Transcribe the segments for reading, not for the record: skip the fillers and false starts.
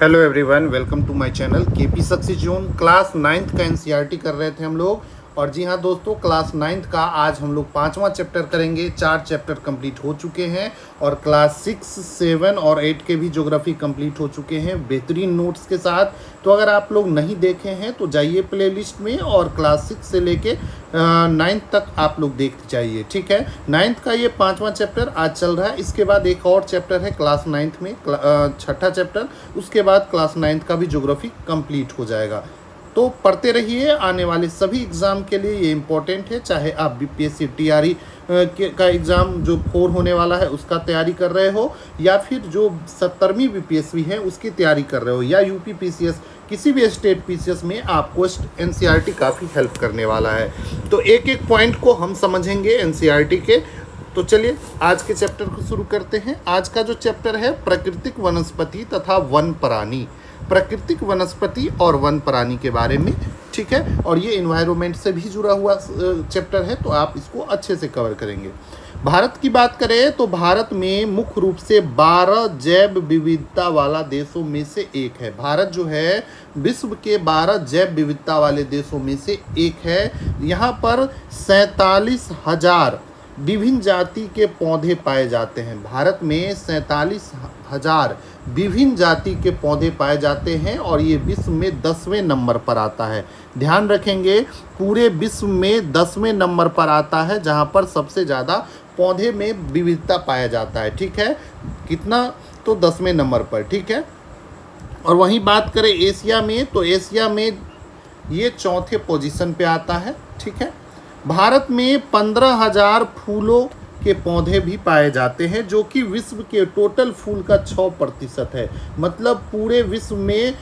Hello everyone, welcome to my channel KP success zone. Class 9th का NCERT कर रहे थे हम लोग। और जी हाँ दोस्तों, क्लास 9th का आज हम लोग 5वां चैप्टर करेंगे। 4 चैप्टर कंप्लीट हो चुके हैं और क्लास 6, 7 और 8 के भी ज्योग्राफी कंप्लीट हो चुके हैं बेहतरीन नोट्स के साथ। तो अगर आप लोग नहीं देखे हैं तो जाइए प्लेलिस्ट में और क्लास 6 से लेके 9th तक आप लोग देखते जाइए, ठीक है। 9th का ये 5वां चैप्टर आज चल रहा है। इसके बाद एक और चैप्टर है क्लास 9th में, 6ठा चैप्टर। उसके बाद क्लास 9th का भी ज्योग्राफी कंप्लीट हो जाएगा। तो पढ़ते रहिए, आने वाले सभी एग्ज़ाम के लिए ये इम्पोर्टेंट है। चाहे आप बीपीएससी टीआरई का एग्ज़ाम जो 4 होने वाला है उसका तैयारी कर रहे हो, या फिर जो 70वीं बीपीएससी है उसकी तैयारी कर रहे हो, या यूपी पीसीएस, किसी भी स्टेट पीसीएस में आपको एनसीईआरटी काफ़ी हेल्प करने वाला है। तो एक एक पॉइंट को हम समझेंगे एनसीईआरटी के। तो चलिए आज के चैप्टर को शुरू करते हैं। आज का जो चैप्टर है प्राकृतिक वनस्पति तथा वन प्राणी, प्राकृतिक वनस्पति और वन प्राणी के बारे में, ठीक है। और ये इन्वायरमेंट से भी जुड़ा हुआ चैप्टर है, तो आप इसको अच्छे से कवर करेंगे। भारत की बात करें तो भारत में मुख्य रूप से 12 जैव विविधता वाला देशों में से एक है। भारत जो है विश्व के 12 जैव विविधता वाले देशों में से एक है। यहाँ पर 47,000 विभिन्न जाति के पौधे पाए जाते हैं। भारत में 47,000 विभिन्न जाति के पौधे पाए जाते हैं और ये विश्व में 10वें नंबर पर आता है। ध्यान रखेंगे, पूरे विश्व में 10वें नंबर पर आता है जहाँ पर सबसे ज़्यादा पौधे में विविधता पाया जाता है, ठीक है। कितना? तो 10वें नंबर पर, ठीक है। और वहीं बात करें एशिया में, तो एशिया में ये चौथे पोजीशन पे आता है, ठीक है। भारत में 15,000 फूलों के पौधे भी पाए जाते हैं, जो कि विश्व के टोटल फूल का 6% है। मतलब पूरे विश्व में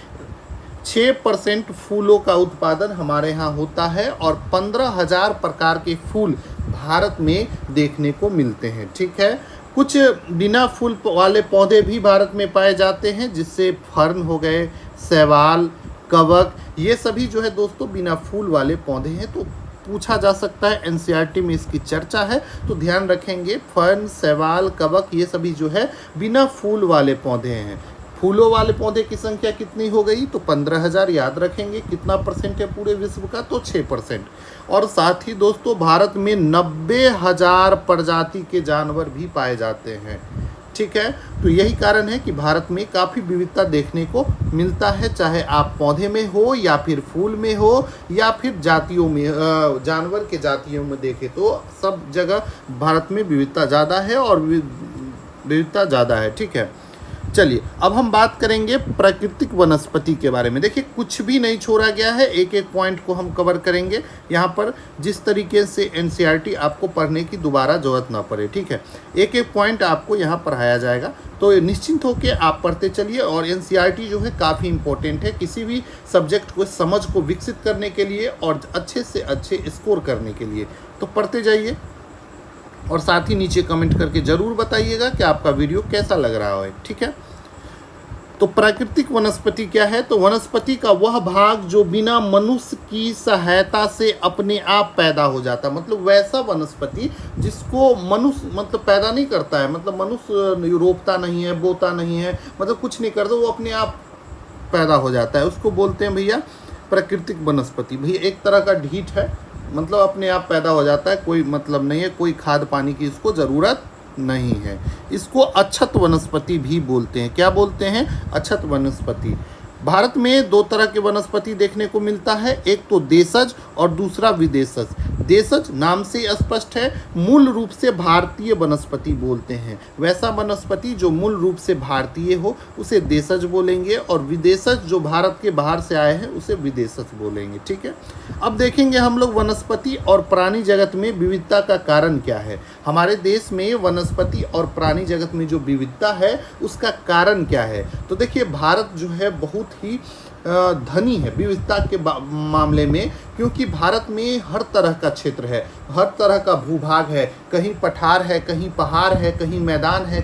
6% फूलों का उत्पादन हमारे यहाँ होता है और 15,000 प्रकार के फूल भारत में देखने को मिलते हैं, ठीक है। कुछ बिना फूल वाले पौधे भी भारत में पाए जाते हैं, जिससे फर्न हो गए, शैवाल, कवक, ये सभी जो है दोस्तों बिना फूल वाले पौधे हैं। तो पूछा जा सकता है, एनसीईआरटी में इसकी चर्चा है, तो ध्यान रखेंगे। फर्न, शैवाल, कवक, ये सभी जो है बिना फूल वाले पौधे हैं। फूलों वाले पौधे की संख्या कितनी हो गई? तो 15,000 याद रखेंगे। कितना परसेंट है पूरे विश्व का? तो 6%। और साथ ही दोस्तों भारत में 90,000 प्रजाति के जानवर भी पाए जाते हैं, ठीक है। तो यही कारण है कि भारत में काफ़ी विविधता देखने को मिलता है, चाहे आप पौधे में हो या फिर फूल में हो या फिर जातियों में, जानवर के जातियों में देखें तो सब जगह भारत में विविधता ज़्यादा है और विविधता ज़्यादा है, ठीक है। चलिए अब हम बात करेंगे प्राकृतिक वनस्पति के बारे में। देखिए कुछ भी नहीं छोड़ा गया है, एक एक पॉइंट को हम कवर करेंगे यहाँ पर, जिस तरीके से एनसीईआरटी आपको पढ़ने की दोबारा ज़रूरत ना पड़े, ठीक है। एक एक पॉइंट आपको यहाँ पढ़ाया जाएगा, तो निश्चिंत होकर आप पढ़ते चलिए। और एनसीईआरटी जो है काफ़ी इंपॉर्टेंट है किसी भी सब्जेक्ट को समझ को विकसित करने के लिए और अच्छे से अच्छे स्कोर करने के लिए। तो पढ़ते जाइए और साथ ही नीचे कमेंट करके ज़रूर बताइएगा कि आपका वीडियो कैसा लग रहा है, ठीक है। तो प्राकृतिक वनस्पति क्या है? तो वनस्पति का वह भाग जो बिना मनुष्य की सहायता से अपने आप पैदा हो जाता है। मतलब वैसा वनस्पति जिसको मनुष्य मतलब पैदा नहीं करता है, मतलब मनुष्य रोपता नहीं है, बोता नहीं है, मतलब कुछ नहीं करता, वो अपने आप पैदा हो जाता है, उसको बोलते हैं भैया प्राकृतिक वनस्पति। भैया एक तरह का ढीठ है, मतलब अपने आप पैदा हो जाता है, कोई मतलब नहीं है, कोई खाद पानी की इसको ज़रूरत नहीं है। इसको अक्षत वनस्पति भी बोलते हैं। क्या बोलते हैं? अक्षत वनस्पति। भारत में 2 तरह के वनस्पति देखने को मिलता है, एक तो देशज और दूसरा विदेशज। देशज नाम से स्पष्ट है, मूल रूप से भारतीय वनस्पति बोलते हैं। वैसा वनस्पति जो मूल रूप से भारतीय हो उसे देशज बोलेंगे, और विदेशज जो भारत के बाहर से आए हैं उसे विदेशज बोलेंगे, ठीक है। अब देखेंगे हम लोग वनस्पति और प्राणी जगत में विविधता का कारण क्या है। हमारे देश में वनस्पति और प्राणी जगत में जो विविधता है उसका कारण क्या है। तो देखिए भारत जो है बहुत ही धनी है विविधता के मामले में, क्योंकि भारत में हर तरह का क्षेत्र है, हर तरह का भूभाग है। कहीं पठार है, कहीं पहाड़ है, कहीं मैदान है,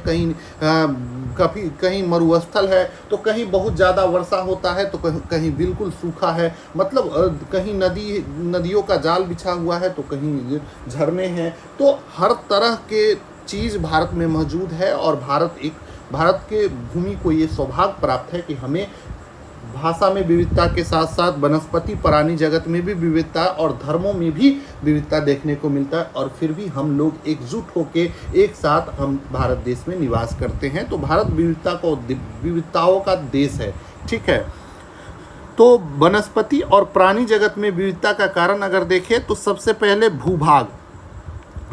कहीं मरुस्थल है, तो कहीं बहुत ज़्यादा वर्षा होता है, तो कहीं बिल्कुल सूखा है। मतलब कहीं नदियों का जाल बिछा हुआ है, तो कहीं झरने हैं। तो हर तरह के चीज़ भारत में मौजूद है और भारत एक भारत के भूमि को ये सौभाग्य प्राप्त है कि हमें भाषा में विविधता के साथ साथ वनस्पति प्राणी जगत में भी विविधता और धर्मों में भी विविधता देखने को मिलता है, और फिर भी हम लोग एकजुट होकर एक साथ हम भारत देश में निवास करते हैं। तो भारत विविधताओं का देश है, ठीक है। तो वनस्पति और प्राणी जगत में विविधता का कारण अगर देखें तो सबसे पहले भूभाग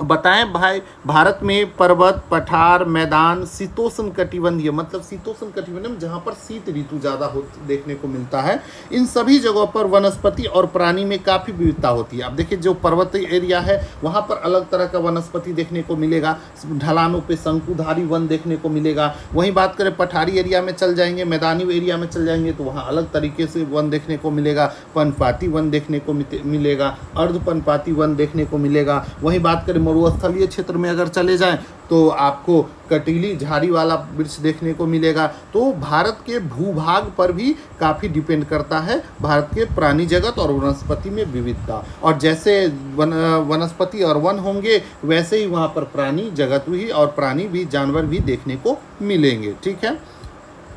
बताएं भाई। भारत में पर्वत, पठार, मैदान, शीतोष्ण कटिबंधीय मतलब शीतोष्ण कटिबंधीय में जहाँ पर शीत ऋतु ज़्यादा हो देखने को मिलता है, इन सभी जगहों पर वनस्पति और प्राणी में काफ़ी विविधता होती है। अब देखिए जो पर्वतीय एरिया है वहाँ पर अलग तरह का वनस्पति देखने को मिलेगा, ढलानों पे शंकुधारी वन देखने को मिलेगा। वहीं बात करें पठारी एरिया में चल जाएंगे, मैदानी एरिया में चल जाएंगे तो वहाँ अलग तरीके से वन देखने को मिलेगा, पर्णपाती वन देखने को मिलेगा, अर्धपर्णपाती वन देखने को मिलेगा। वहीं बात करें मरुस्थलीय क्षेत्र में अगर चले जाएं तो आपको कटीली झाड़ी वाला वृक्ष देखने को मिलेगा। तो भारत के भूभाग पर भी काफ़ी डिपेंड करता है भारत के प्राणी जगत और वनस्पति में विविधता। और जैसे वनस्पति और वन होंगे वैसे ही वहाँ पर प्राणी जगत भी और प्राणी भी जानवर भी देखने को मिलेंगे, ठीक है।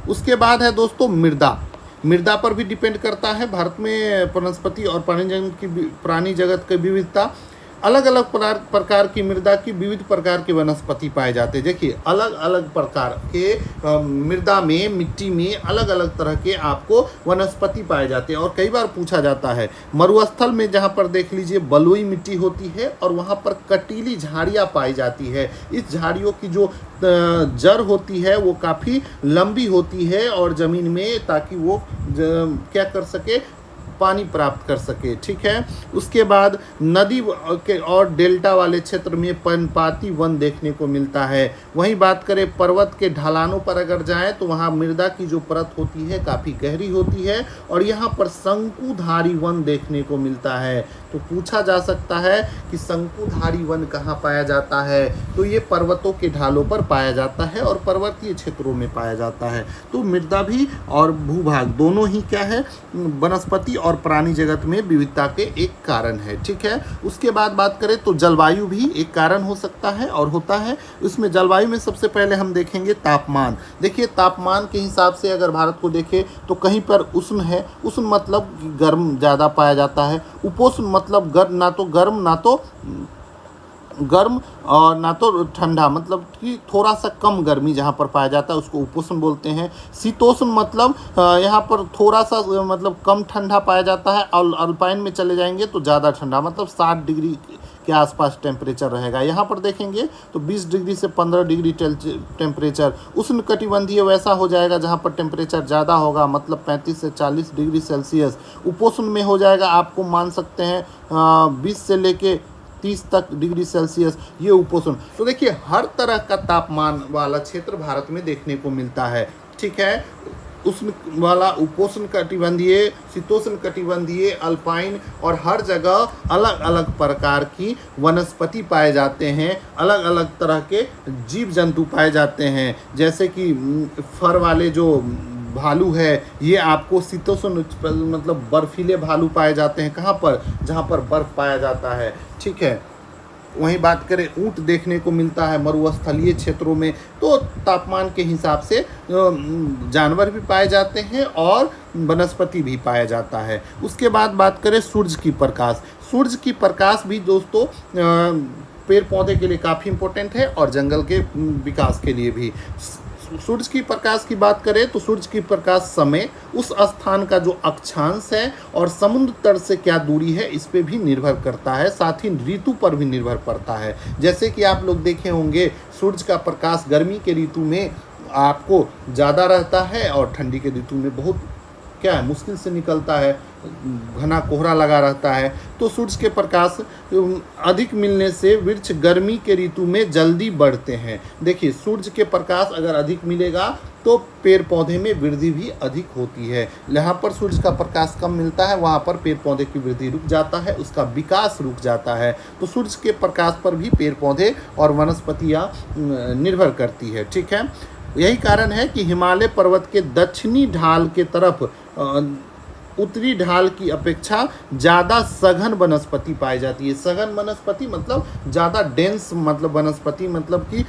उसके बाद है दोस्तों मृदा पर भी डिपेंड करता है भारत में वनस्पति और प्राणी जगत की विविधता। अलग अलग प्रकार की मृदा की विविध प्रकार के वनस्पति पाए जाते हैं। देखिए अलग अलग प्रकार के मृदा में, मिट्टी में अलग अलग तरह के आपको वनस्पति पाए जाते हैं। और कई बार पूछा जाता है मरुस्थल में जहाँ पर देख लीजिए बलुई मिट्टी होती है और वहाँ पर कटीली झाड़ियाँ पाई जाती है। इस झाड़ियों की जो जड़ होती है वो काफ़ी लंबी होती है और ज़मीन में, ताकि वो क्या कर सके, पानी प्राप्त कर सके, ठीक है। उसके बाद नदी के और डेल्टा वाले क्षेत्र में पर्णपाती वन देखने को मिलता है। वहीं बात करें पर्वत के ढलानों पर अगर जाएं तो वहाँ मृदा की जो परत होती है काफ़ी गहरी होती है और यहाँ पर शंकुधारी वन देखने को मिलता है। तो पूछा जा सकता है कि शंकुधारी वन कहाँ पाया जाता है, तो ये पर्वतों के ढालों पर पाया जाता है और पर्वतीय क्षेत्रों में पाया जाता है। तो मृदा भी और भूभाग दोनों ही क्या है, वनस्पति और प्राणी जगत में विविधता के एक कारण है, ठीक है। उसके बाद बात करें तो जलवायु भी एक कारण हो सकता है और होता है। उसमें जलवायु में सबसे पहले हम देखेंगे तापमान। देखिए तापमान के हिसाब से अगर भारत को देखें तो कहीं पर उष्ण है, उष्ण मतलब गर्म ज़्यादा पाया जाता है। उपोष्ण मतलब ना तो गर्म और ना तो ठंडा, मतलब कि थोड़ा सा कम गर्मी जहाँ पर पाया जाता है उसको उपोष्ण बोलते हैं। शीतोष्ण मतलब यहाँ पर थोड़ा सा मतलब कम ठंडा पाया जाता है। और अल्पाइन में चले जाएंगे तो ज़्यादा ठंडा, मतलब 60 डिग्री के आसपास टेम्परेचर रहेगा। यहाँ पर देखेंगे तो 20 डिग्री से 15 डिग्री टेम्परेचर। उष्ण कटिबंधीय वैसा हो जाएगा जहाँ पर टेम्परेचर ज़्यादा होगा, मतलब 35 से 40 डिग्री सेल्सियस। उपोष्ण में हो जाएगा, आपको मान सकते हैं 20 से लेके 30 तक डिग्री सेल्सियस, ये उपोष्ण। तो देखिए हर तरह का तापमान वाला क्षेत्र भारत में देखने को मिलता है, ठीक है। उष्ण वाला, उपोष्ण कटिबंधीय, शीतोष्ण कटिबंधीय, अल्पाइन, और हर जगह अलग अलग प्रकार की वनस्पति पाए जाते हैं, अलग अलग तरह के जीव जंतु पाए जाते हैं। जैसे कि फर वाले जो भालू है ये आपको शीतोष्ण मतलब बर्फीले भालू पाए जाते हैं। कहाँ पर? जहाँ पर बर्फ़ पाया जाता है, ठीक है। वहीं बात करें ऊँट देखने को मिलता है मरुस्थलीय क्षेत्रों में। तो तापमान के हिसाब से जानवर भी पाए जाते हैं और वनस्पति भी पाया जाता है। उसके बाद बात करें सूरज की प्रकाश। सूरज की प्रकाश भी दोस्तों पेड़ पौधे के लिए काफ़ी इम्पोर्टेंट है और जंगल के विकास के लिए भी। सूरज की प्रकाश की बात करें तो सूरज की प्रकाश समय, उस स्थान का जो अक्षांश है और समुद्र तट से क्या दूरी है इस पे भी निर्भर करता है, साथ ही ऋतु पर भी निर्भर पड़ता है। जैसे कि आप लोग देखे होंगे सूरज का प्रकाश गर्मी के ऋतु में आपको ज़्यादा रहता है और ठंडी के ऋतु में बहुत क्या है, मुश्किल से निकलता है, घना कोहरा लगा रहता है। तो सूरज के प्रकाश अधिक मिलने से वृक्ष गर्मी के ऋतु में जल्दी बढ़ते हैं। देखिए सूरज के प्रकाश अगर अधिक मिलेगा तो पेड़ पौधे में वृद्धि भी अधिक होती है। जहाँ पर सूरज का प्रकाश कम मिलता है वहाँ पर पेड़ पौधे की वृद्धि रुक जाता है, उसका विकास रुक जाता है। तो सूरज के प्रकाश पर भी पेड़ पौधे और वनस्पतियाँ निर्भर करती है, ठीक है। यही कारण है कि हिमालय पर्वत के दक्षिणी ढाल के तरफ उत्तरी ढाल की अपेक्षा ज़्यादा सघन वनस्पति पाई जाती है। सघन वनस्पति मतलब ज़्यादा डेंस, मतलब वनस्पति मतलब कि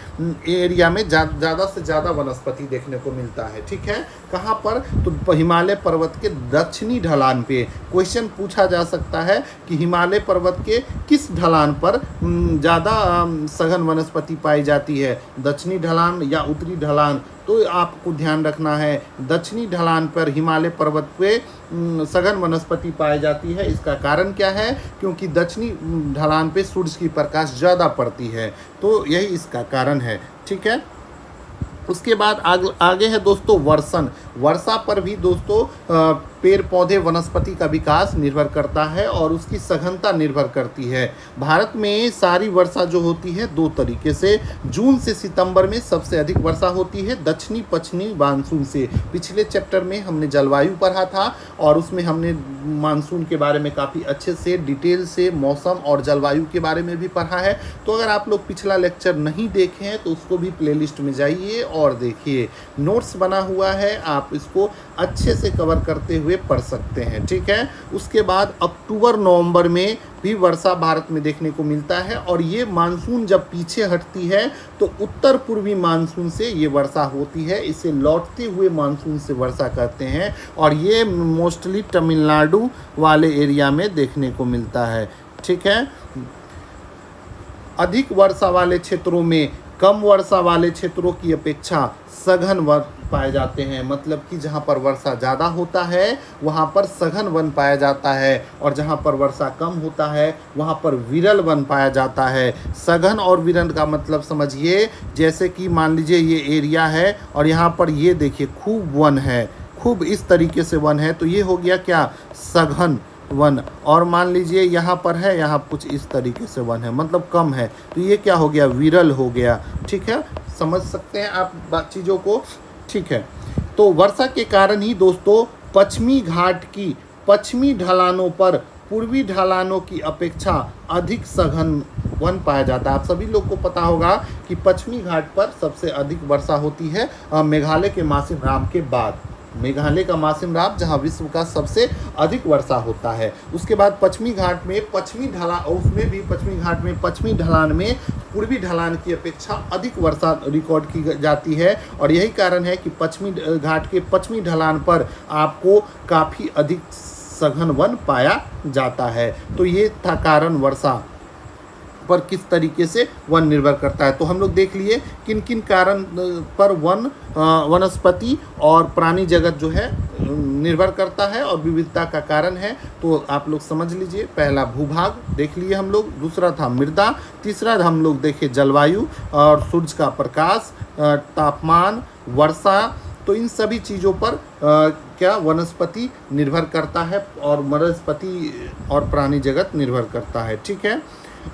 एरिया में ज़्यादा से ज़्यादा वनस्पति देखने को मिलता है। ठीक है, कहाँ पर? तो हिमालय पर्वत के दक्षिणी ढलान पे। क्वेश्चन पूछा जा सकता है कि हिमालय पर्वत के किस ढलान पर ज़्यादा सघन वनस्पति पाई जाती है, दक्षिणी ढलान या उत्तरी ढलान? तो आपको ध्यान रखना है दक्षिणी ढलान पर हिमालय पर्वत पे सघन वनस्पति पाई जाती है। इसका कारण क्या है? क्योंकि दक्षिणी ढलान पे सूरज की प्रकाश ज़्यादा पड़ती है, तो यही इसका कारण है। ठीक है, उसके बाद आगे है दोस्तों वर्षण। वर्षा पर भी दोस्तों पेड़ पौधे वनस्पति का विकास निर्भर करता है और उसकी सघनता निर्भर करती है। भारत में सारी वर्षा जो होती है दो तरीके से, जून से सितंबर में सबसे अधिक वर्षा होती है दक्षिणी पश्चिमी मानसून से। पिछले चैप्टर में हमने जलवायु पढ़ा था और उसमें हमने मानसून के बारे में काफ़ी अच्छे से डिटेल से मौसम और जलवायु के बारे में भी पढ़ा है। तो अगर आप लोग पिछला लेक्चर नहीं देखे हैं तो उसको भी प्लेलिस्ट में जाइए और देखिए, नोट्स बना हुआ है, आप इसको अच्छे से कवर करते हुए पढ़ सकते हैं। ठीक है, उसके बाद अक्टूबर नवंबर में भी वर्षा भारत में देखने को मिलता है और ये मानसून जब पीछे हटती है तो उत्तर पूर्वी मानसून से ये वर्षा होती है। इसे लौटते हुए मानसून से वर्षा कहते हैं और ये मोस्टली तमिलनाडु वाले एरिया में देखने को मिलता है। ठीक है, अधिक वर्षा वाले क्षेत्रों में कम वर्षा वाले क्षेत्रों की अपेक्षा सघन वन पाए जाते हैं। मतलब कि जहाँ पर वर्षा ज़्यादा होता है वहाँ पर सघन वन पाया जाता है और जहाँ पर वर्षा कम होता है वहाँ पर विरल वन पाया जाता है। सघन और विरल का मतलब समझिए, जैसे कि मान लीजिए ये एरिया है और यहाँ पर ये देखिए खूब वन है, खूब इस तरीके से वन है, तो ये हो गया क्या? सघन वन। और मान लीजिए यहाँ पर है, यहाँ कुछ इस तरीके से वन है, मतलब कम है, तो ये क्या हो गया? विरल हो गया। ठीक है, समझ सकते हैं आप चीज़ों को। ठीक है, तो वर्षा के कारण ही दोस्तों पश्चिमी घाट की पश्चिमी ढलानों पर पूर्वी ढलानों की अपेक्षा अधिक सघन वन पाया जाता है। आप सभी लोग को पता होगा कि पश्चिमी घाट पर सबसे अधिक वर्षा होती है मेघालय के मासिम राम के बाद। मेघालय का मासिम राम जहां विश्व का सबसे अधिक वर्षा होता है। उसके बाद पश्चिमी घाट में पश्चिमी ढलान, उसमें भी पश्चिमी घाट में पश्चिमी ढलान में पूर्वी ढलान की अपेक्षा अधिक वर्षा रिकॉर्ड की जाती है और यही कारण है कि पश्चिमी घाट के पश्चिमी ढलान पर आपको काफ़ी अधिक सघन वन पाया जाता है। तो ये था कारण वर्षा पर किस तरीके से वन निर्भर करता है। तो हम लोग देख लिए किन किन कारण पर वनस्पति और प्राणी जगत जो है निर्भर करता है और विविधता का कारण है। तो आप लोग समझ लीजिए, पहला भूभाग देख लिए हम लोग, दूसरा था मृदा, तीसरा हम लोग देखे जलवायु और सूरज का प्रकाश, तापमान, वर्षा। तो इन सभी चीज़ों पर क्या वनस्पति निर्भर करता है और वनस्पति और प्राणी जगत निर्भर करता है। ठीक है,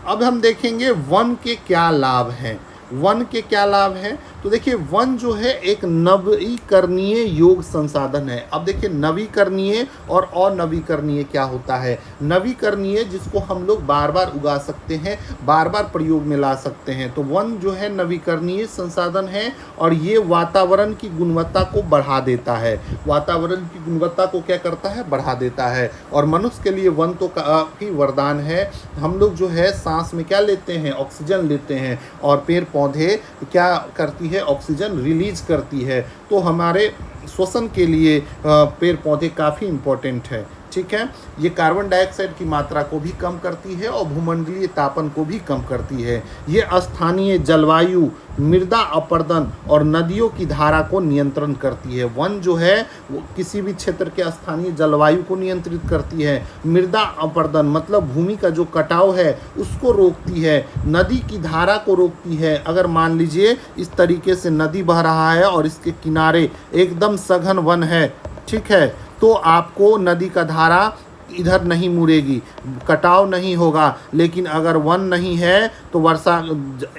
अब हम देखेंगे वन के क्या लाभ हैं। वन के क्या लाभ हैं? तो देखिए, वन जो है एक नवीकरणीय योग संसाधन है। अब देखिए, नवीकरणीय और अनवीकरणीय क्या होता है। नवीकरणीय जिसको हम लोग बार बार उगा सकते हैं, बार बार प्रयोग में ला सकते हैं, तो वन जो है नवीकरणीय संसाधन है और ये वातावरण की गुणवत्ता को बढ़ा देता है। वातावरण की गुणवत्ता को क्या करता है? बढ़ा देता है। और मनुष्य के लिए वन तो काफ़ी वरदान है। हम लोग जो है सांस में क्या लेते हैं? ऑक्सीजन लेते हैं और पेड़ पौधे क्या करती है? ऑक्सीजन रिलीज करती है। तो हमारे श्वसन के लिए पेड़ पौधे काफ़ी इम्पोर्टेंट है। ठीक है, ये कार्बन डाइऑक्साइड की मात्रा को भी कम करती है और भूमंडलीय तापन को भी कम करती है। ये स्थानीय जलवायु, मृदा अपरदन और नदियों की धारा को नियंत्रण करती है। वन जो है वो किसी भी क्षेत्र के स्थानीय जलवायु को नियंत्रित करती है। मृदा अपरदन मतलब भूमि का जो कटाव है उसको रोकती है। नदी की धारा को रोकती है। अगर मान लीजिए इस तरीके से नदी बह रहा है और इसके किनारे एकदम सघन वन है, ठीक है, तो आपको नदी का धारा इधर नहीं मुड़ेगी, कटाव नहीं होगा। लेकिन अगर वन नहीं है तो वर्षा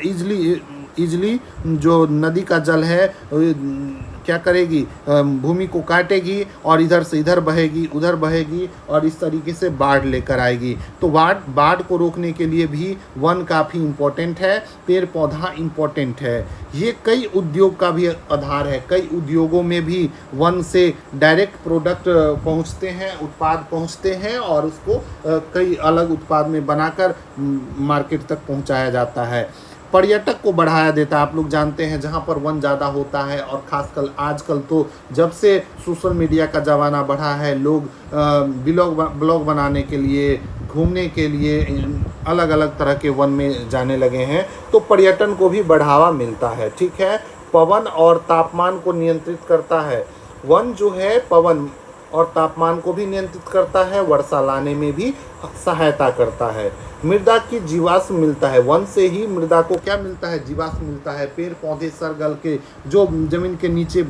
इजली जो नदी का जल है क्या करेगी, भूमि को काटेगी और इधर से इधर बहेगी, उधर बहेगी और इस तरीके से बाढ़ लेकर आएगी। तो बाढ़ को रोकने के लिए भी वन काफ़ी इम्पोर्टेंट है, पेड़ पौधा इम्पोर्टेंट है। ये कई उद्योग का भी आधार है, कई उद्योगों में भी वन से डायरेक्ट प्रोडक्ट पहुंचते हैं, उत्पाद पहुंचते हैं और उसको कई अलग उत्पाद में बनाकर मार्केट तक पहुंचाया जाता है। पर्यटक को बढ़ाया देता है। आप लोग जानते हैं जहाँ पर वन ज़्यादा होता है और ख़ासकर आजकल तो जब से सोशल मीडिया का ज़माना बढ़ा है, लोग ब्लॉग बनाने के लिए, घूमने के लिए अलग अलग तरह के वन में जाने लगे हैं, तो पर्यटन को भी बढ़ावा मिलता है। ठीक है, पवन और तापमान को नियंत्रित करता है। वन जो है पवन और तापमान को भी नियंत्रित करता है, वर्षा लाने में भी सहायता करता है। मृदा की जीवाश्म मिलता है, वन से ही मृदा को क्या मिलता है, जीवाश्म मिलता है। पेड़ पौधे सड़ गल के जो जमीन के नीचे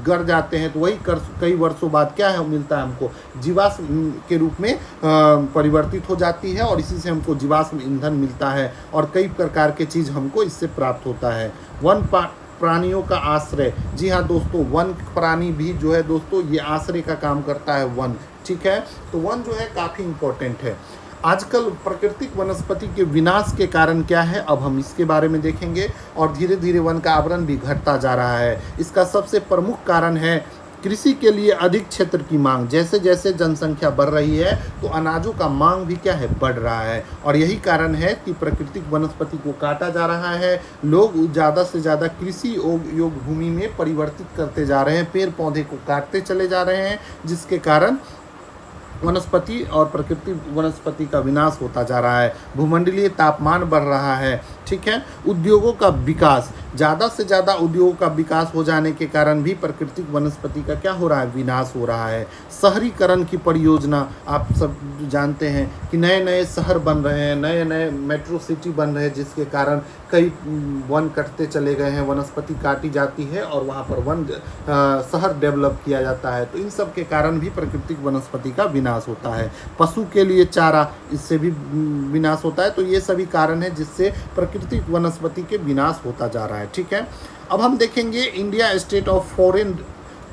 गड़ जाते हैं तो वही कई वर्षों बाद क्या है मिलता है हमको, जीवाश्म के रूप में परिवर्तित हो जाती है और इसी से हमको जीवाश्म ईंधन मिलता है और कई प्रकार के चीज़ हमको इससे प्राप्त होता है। वन प्राणियों का आश्रय, जी हाँ दोस्तों, वन प्राणी भी जो है दोस्तों ये आश्रय का काम करता है वन। ठीक है, तो वन जो है काफ़ी इम्पोर्टेंट है। आजकल प्राकृतिक वनस्पति के विनाश के कारण क्या है, अब हम इसके बारे में देखेंगे। और धीरे धीरे वन का आवरण भी घटता जा रहा है। इसका सबसे प्रमुख कारण है कृषि के लिए अधिक क्षेत्र की मांग। जैसे जैसे जनसंख्या बढ़ रही है तो अनाजों का मांग भी क्या है, बढ़ रहा है। और यही कारण है कि प्राकृतिक वनस्पति को काटा जा रहा है। लोग ज़्यादा से ज़्यादा कृषि योग भूमि में परिवर्तित करते जा रहे हैं, पेड़ पौधे को काटते चले जा रहे हैं, जिसके कारण वनस्पति और प्राकृतिक वनस्पति का विनाश होता जा रहा है। भूमंडलीय तापमान बढ़ रहा है। ठीक है, उद्योगों का विकास, ज़्यादा से ज़्यादा उद्योगों का विकास हो जाने के कारण भी प्राकृतिक वनस्पति का क्या हो रहा है, विनाश हो रहा है। शहरीकरण की परियोजना, आप सब जानते हैं कि नए नए शहर बन रहे हैं, नए नए मेट्रो सिटी बन रहे हैं, जिसके कारण कई वन कटते चले गए हैं, वनस्पति काटी जाती है और वहाँ पर वन शहर डेवलप किया जाता है। तो इन सब के कारण भी प्राकृतिक वनस्पति का विनाश होता है। पशु के लिए चारा, इससे भी विनाश होता है। तो ये सभी कारण है जिससे प्राकृतिक वनस्पति के विनाश होता जा रहा है। ठीक है, अब हम देखेंगे India state of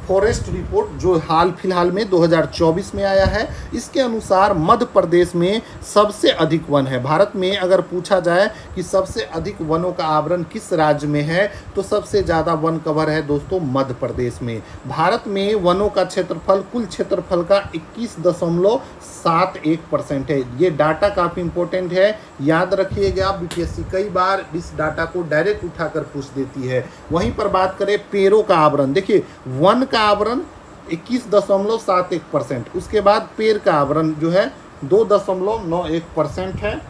forest report जो हाल फिलहाल में 2024 में आया है। इसके अनुसार मध्य प्रदेश में सबसे अधिक वन है। भारत में अगर पूछा जाए कि सबसे अधिक वनों का आवरण किस राज्य में है, तो सबसे ज़्यादा वन कवर है दोस्तों मध्य प्रदेश में। भारत में वनों का क्षेत्रफल कुल क्षेत्रफल का 21.71% है। ये डाटा काफ़ी इंपॉर्टेंट है, याद रखिएगा। बीपीएससी कई बार इस डाटा को डायरेक्ट उठाकर पूछ देती है। वहीं पर बात करें पेड़ों का आवरण, देखिए वन का आवरण 21.71%, उसके बाद पेड़ का आवरण जो है 2.91% है।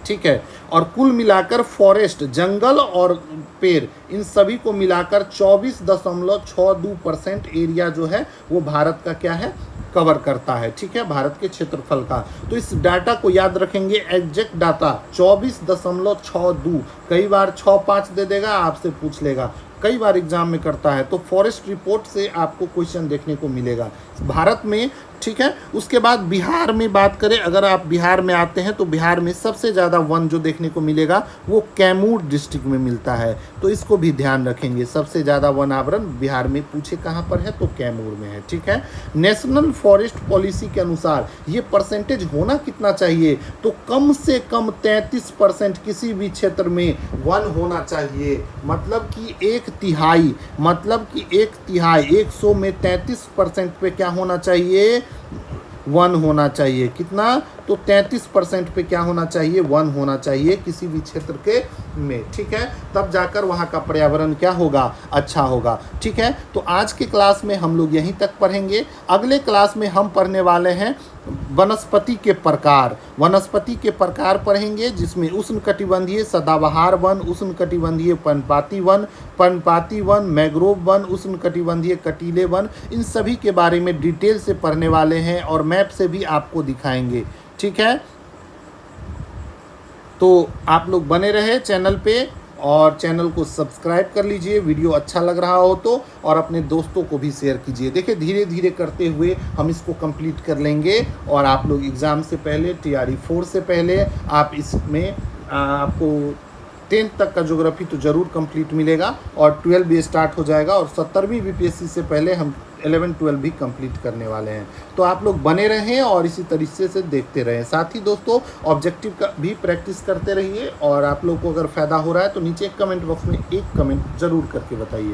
ठीक है, और कुल मिलाकर फॉरेस्ट, जंगल और पेड़, इन सभी को मिलाकर 24.62% एरिया जो है वो भारत का क्या है, कवर करता है। ठीक है, भारत के क्षेत्रफल का। तो इस डाटा को याद रखेंगे, एग्जैक्ट डाटा 24.62, कई बार 65 दे देगा, आपसे पूछ लेगा, कई बार एग्जाम में करता है। तो फॉरेस्ट रिपोर्ट से आपको क्वेश्चन देखने को मिलेगा भारत में। ठीक है, उसके बाद बिहार में बात करें, अगर आप बिहार में आते हैं तो बिहार में सबसे ज़्यादा वन जो देखने को मिलेगा वो कैमूर डिस्ट्रिक्ट में मिलता है। तो इसको भी ध्यान रखेंगे, सबसे ज़्यादा वन आवरण बिहार में, पूछे कहाँ पर है तो कैमूर में है। ठीक है, नेशनल फॉरेस्ट पॉलिसी के अनुसार ये परसेंटेज होना कितना चाहिए, तो कम से कम 33% किसी भी क्षेत्र में वन होना चाहिए। मतलब कि एक तिहाई 100 में 33% पे क्या होना चाहिए, वन होना चाहिए। कितना, तो 33% पे क्या होना चाहिए, वन होना चाहिए किसी भी क्षेत्र के में। ठीक है, तब जाकर वहाँ का पर्यावरण क्या होगा, अच्छा होगा। ठीक है, तो आज के क्लास में हम लोग यहीं तक पढ़ेंगे। अगले क्लास में हम पढ़ने वाले हैं वनस्पति के प्रकार पढ़ेंगे, जिसमें उष्णकटिबंधीय सदाबहार वन, उष्णकटिबंधीय पर्णपाती वन, मैंग्रोव वन, उष्णकटिबंधीय कटीले वन, इन सभी के बारे में डिटेल से पढ़ने वाले हैं और मैप से भी आपको दिखाएंगे। ठीक है, तो आप लोग बने रहे चैनल पे और चैनल को सब्सक्राइब कर लीजिए। वीडियो अच्छा लग रहा हो तो, और अपने दोस्तों को भी शेयर कीजिए। देखिए धीरे धीरे करते हुए हम इसको कंप्लीट कर लेंगे और आप लोग एग्ज़ाम से पहले, TRE 4 से पहले आप इसमें आपको 10th तक का ज्योग्राफी तो ज़रूर कंप्लीट मिलेगा और 12 भी स्टार्ट हो जाएगा और 70वीं बीपीएससी से पहले हम 11-12 भी कंप्लीट करने वाले हैं। तो आप लोग बने रहें और इसी तरीके से देखते रहें। साथ ही दोस्तों ऑब्जेक्टिव का भी प्रैक्टिस करते रहिए और आप लोग को अगर फ़ायदा हो रहा है तो नीचे कमेंट बॉक्स में एक कमेंट ज़रूर करके बताइए।